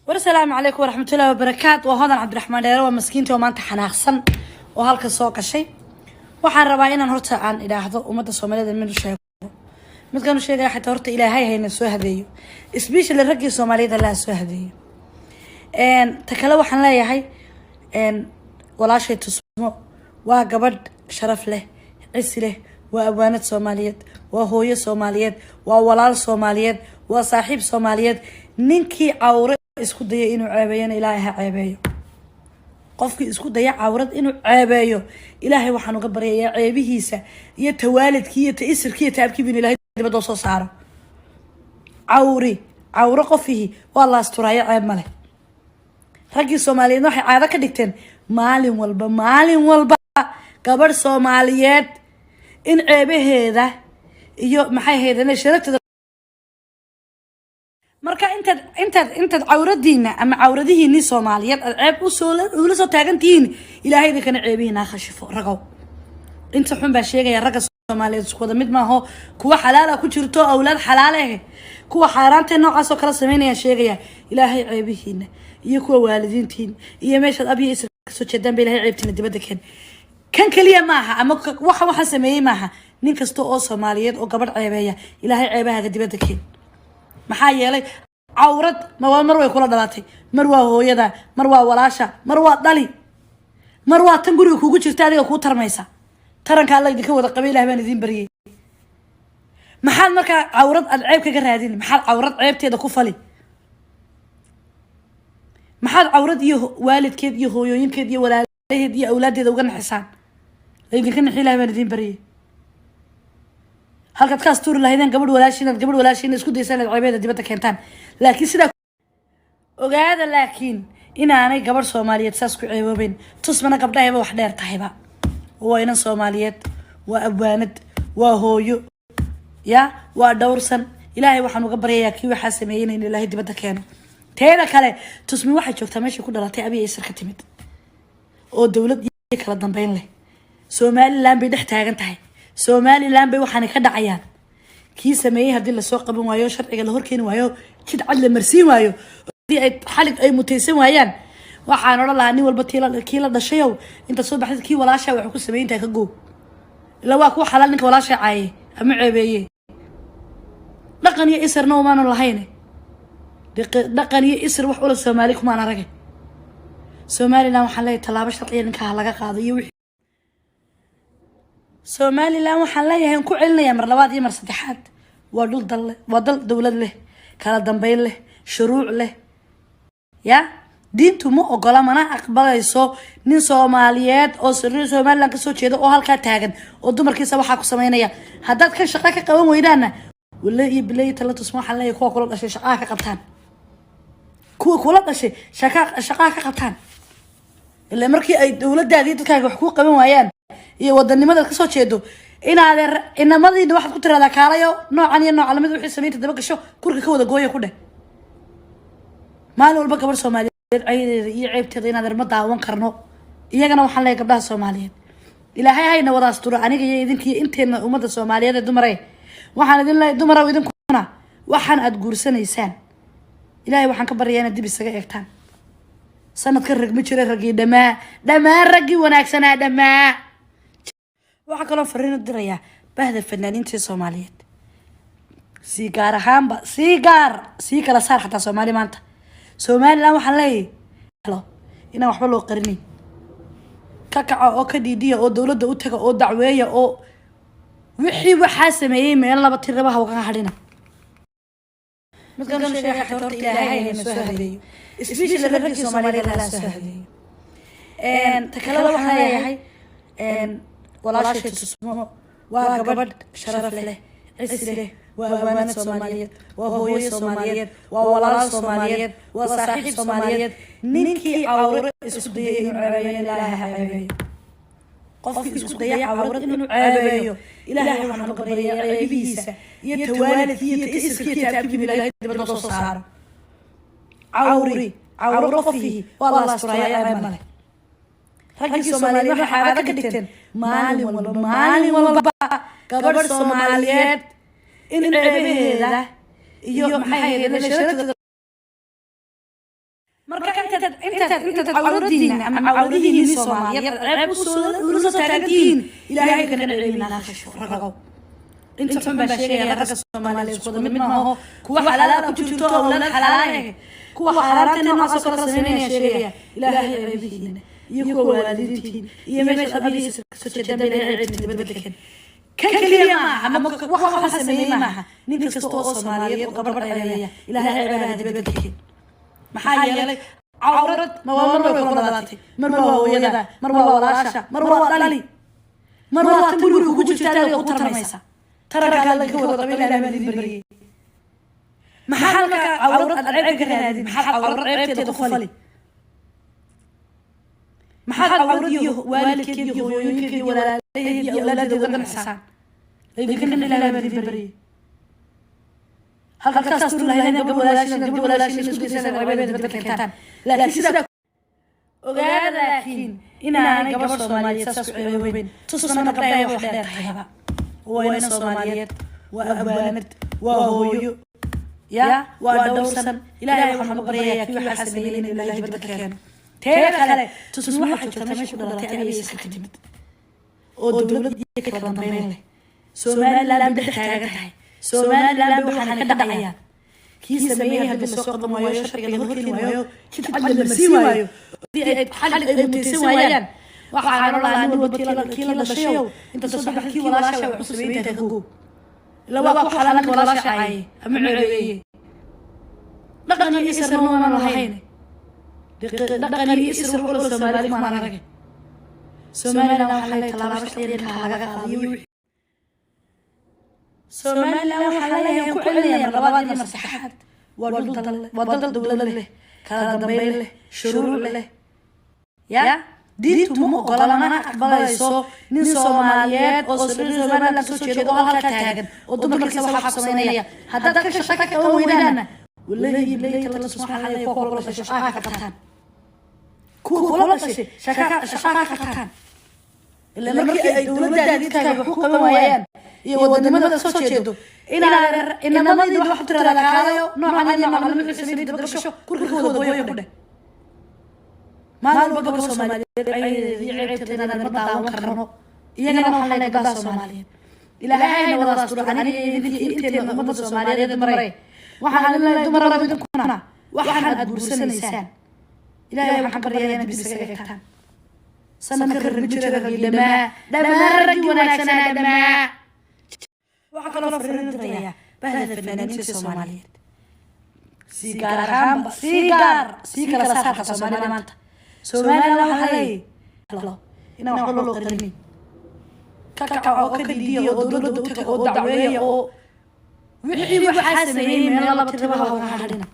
والسلام عليكم ورحمة الله وبركاته. وهذا عبد الرحمن دير ومسكينتي وما انت حناقصن وهالك سوق الشيء waxaan rabaa inaan horta aan ilaahdo umada Soomaaliyeed mid sheego midkan sheegay xataa horta Ilaahay hayna soo hadeeyo especially ragii Soomaaliyeed la soo hadeeyo ta kale waxaan leeyahay walaashay tusmo waa gabadh sharaf leh cis leh waa awaanad Soomaaliyeed waa hooyo Soomaaliyeed waa walaal Soomaaliyeed waa saaxiib Soomaaliyeed ninkii awre isku dayay inuu ceebeeyana Ilaahay ha ceebeeyo qofkii isku daya awrad inuu ceebeeyo Ilaahay waxaan uga baryayaa ceebihiisa iyo tawaalidkii iyo taisirkii taabkii bin Ilaahay dibadda soo saaro awre qofii waa la asturaaya ceeb male ragii Soomaaliyeed waxay caado ka dhigteen maalin walba gabadh Soomaaliyeed in ceebaheeda iyo maxay heedana sharafteeda marka intaad awradiina ama awradihiini Soomaaliyeed ceeb u soo taagantiin Ilaahay idin ceebiina khashifo ragow inta xun ba sheegaya raga Soomaaliyeed isku wada mid ma aho kuwa xalaal ah ku jirto awlaad xalaal ah kuwa xaaraanta noocaas oo kala sameynaya sheegaya Ilaahay ceebihiina iyo kuwa waalidiintiin iyo meesha abiye isir soo jeedaan Ilaahay ceebtina dibadda kan kaliya maaha ama waxa sameeyay maaha nin kasta oo Soomaaliyeed oo gabadh ceebeeya Ilaahay ceebaha dibadda maxaa yeelay awrad mar way kula dhalatay mar waa hooyada mar waa walaasha mar waa dhali mar waa tan guriga kugu jirta adiga ku tarmaysa taranka Allah idinka wada qabay Ilaahay baan idin bariyay maxaad marka awrad aad ceeb kaga raadin maxaad awrad ceebteeda ku fali maxaad awrad iyo waalidkeed iyo hooyooyinkeed iyo walaalaheed iyo awlaadeeda uga naxisaan idinka naxi Ilaahay baan idin bariyay halka ka astuur lahaydeen gabadh walaashiin isku daysan ceebeeda dibadda keentaan laakiin sida ogaada laakiin inaanay gabadh Soomaaliyeed saas ku ceeboobeen tusmana gabdhaheeba wax dheer tahayba waa inan Soomaaliyeed waa abwaanad waa hooyo ya waa dhowrsan Ilaahay waxaan uga baryayaa kii waxa sameeyay in Ilaahay dibadda keeno teeda kale tusmi waxay joogtaa meesha ku dhalatay abiye isir ka timid oo dawlad kala dambeyn leh Soomaaliland bay dhex taagan tahay Soomaaliland bay waxaan ka dhacayaan kii sameeyay hadii la soo qaban waayo sharciga la horkeen waayo jid cad la marsiin waayo hadii ay xalid ay mutaysan waayaan waxaan oran lahaa nin walba kii la dhashayow inta soo baxday kii walaasha wax ku sameeyay ka goob ila waa ku xalaal ninka walaasha caayay ama ceebeeyay dhaqan iyo isirna uma aan lahayn dhaqan iyo isir wax ula Soomaali kuma aan aragay Soomaaliland waxaan leeyahay talaabo sharciya ninka laga qaado iyo Soomaaliland waxaan leeyahay ku celinaya mar labaad iyo mar saddexaad waa dal dawlad leh kala dambeyn leh shuruuc leh ya diintu ma ogola mana aqbalayso nin Soomaaliyeed oo Soomaaliland ka soo jeedo oo halka taagan oo dumarkiisa waxa ku sameynaya haddaad ka shaqo ka qaban weydaana wallahi bilay tala tusmo waxaan leeyahay kuwa kula dhashay shaqo ka qabtaan kuwa kula dhashay shaqo ka qabtaan ilaa markii ay dawladdaadii dadkaaga wax ku qaban waayaan iyo wadanimada ka soo jeedo inamadii waxaad ku tiraada kaalayo noocan iyo nooc lamid wixii sameeyay daba gasho kurka ka wada gooyo ku dheh maalin walba gabar Soomaaliyeed aydeeda iyo ceebteeda inaad arma daawan karno iyagana waxaan leeyahay gabdhaha Soomaaliyeed Ilaahay hayna wada asturo aniga iyo idinkii inteena umada Soomaaliyeed ee dumaray waxaan idin leeyahay dumaraw idinkuna waxaan aad guursanaysaan Ilaahay waxaan ka baryayaa inaad dib isaga eegtaan sanadka rag ma jira ragii dhamaa ragii wanaagsanaa dhamaa waxa kale oo fariin u diraya bahda fanaaniinta Soomaaliyeed si gaar ahaanba si kala saar xataa Soomaali maanta Soomaaliland waxaan leeyahay inaan waxba loo qarinin ka kaco oo ka dhiidiya oo dawladda u taga oo dacweeya oo wixii waxa sameeyay meel laba tirabaha uga hadhina midkan sheegay xataa horta Ilaahay hayna soo hadeeyo especially ragii Soomaaliyeed la soo hadeeyo ta kale waxaan leeyahay walaashay tusmo waa gabadh sharaf leh cis leh waa awaanad Soomaaliyeed waa hooyo Soomaaliyeed waa walaal Soomaaliyeed waa saaxiib Soomaaliyeed ninkii awre isku dayay inuu ceebeeyo Ilaahay ha ceebeeyo qofkii isku daya awrad inuu ceebeeyo Ilaahay waxaan uga baryayaa ceebihiisa iyo tawaalidkii iyo taisirkii taabkii bin Ilaahay dibadda soo saaro awre qofii waa la asturaaya ceeb male ragii Soomaaliyeed waxay caado ka dhigteen maalin walba gabadh Soomaaliyeed in ceebaheeda iyo maxay heedana sharafteeda marka intaad cawradiina ama cawradihiini Soomaaliyeed ceeb u soo taagantihiin ilaahay kana ceebina khasho ragaw inta xun baa sheegaya ragga Soomaaliyeed isku mid ma aha kuwa xalaal ku jirto awlaad xalaal kuwa xaraartana noocaas oo kala sameynaya sheegaya ilaahay ceebihiina iyo kuwa waalidiintiin iyo meesha abiis soo jeedaan ceeb dibadda kan kaliya ma waxa sameeyay maaha nin kasta oo Soomaaliyeed oo gabar dhalaya ilaahay ceebaha dibadda maxaa yeelay عورت ما هو مرة مرة ويدا مرة وراشة مرة دالي مرة تقولوا كوجت تاري وتر ميسا ترى قال لك هو طبيعي لا ما يدري محل عورت العيب هذه محل عورت عيب تدخلي محل عورت والد كيف يمكن ولا أولاد ولا حسان يمكن لا ما يدري هل كاستور لهنا قبل ولا شيء نسبة سنة عبادة بتكلم لكن سيدا وقال لكن إن أنا قبل صومالية ساسعين تصنع قبل وحدة طيبة وين صومالية وأبوانت وهويو يا ودوسن إلى يوم القرية كيف حسبين إلى الله بتكلم تيجي تصنع حاجة تمشي ولا تعمل سكتمت ودولة يكبر بينه صومال لا بتحتاجها سومال لا بوحنا كدعيا كي سميها بالسوق ضموايو شرق الهوكي وايو كتعلم مسيوايو دي حل المتسوايان وحنا الله نقول كيلا لا شيء انت تصبح كي ولا شيء وحسبين تهجو لو اكو حلال ولا شيء معبي دقن يسر ما لهين دقن يسر ولا سومالي ما نرجع سومال لا حلال طلاب خير حاجه قضيه Soomaaliya waxa la yahay ku celinaya labaad iyo saddexaad waa dal dawlad leh kala dambeyn leh shuruuc leh ya diintu ma ogola mana aqbalayso nin Soomaaliyeed oo Soomaaliya soo jeedo oo halka taagan oo dumarkiisa waxa sameynaya hadda ka shaqo ka weydana wallahi ilayka la subhanahu wa ta'ala ku shaqo ka qabtaan ku kula shaqo ka qabtaan illa markii ay dawladda ka xukuman waayaan iyo wadamada soo jeedo ina madii wax tirada kaalayo noocan iyo macluumaad sameeyay dabasho kurkooda booyo ku dheh maalba gobol Soomaaliyeed ay ceebteena ma daawan karno iyagana waxa la gadaa Soomaaliyeed ilaahayna wada asturani intii ummadda Soomaaliyeed maray waxaan la dumar rabin kuna waxaan aad guursanaysaan ilaahay waxaan baryayaa in bisaga eegtaan sanadka rajada dama ragi wanaagsanaa dama waxa kale oo fariinaya bahda fanaaniinta Soomaaliyeed sigaar saarka Soomaaliya maanta Soomaaliya waxa leeyahay ina wax loo qarin ka oo ka diidiyo oo dawladda u tago oo dacweeyo oo wixii waxa sameeyay meel laba tiraba waxa hadhina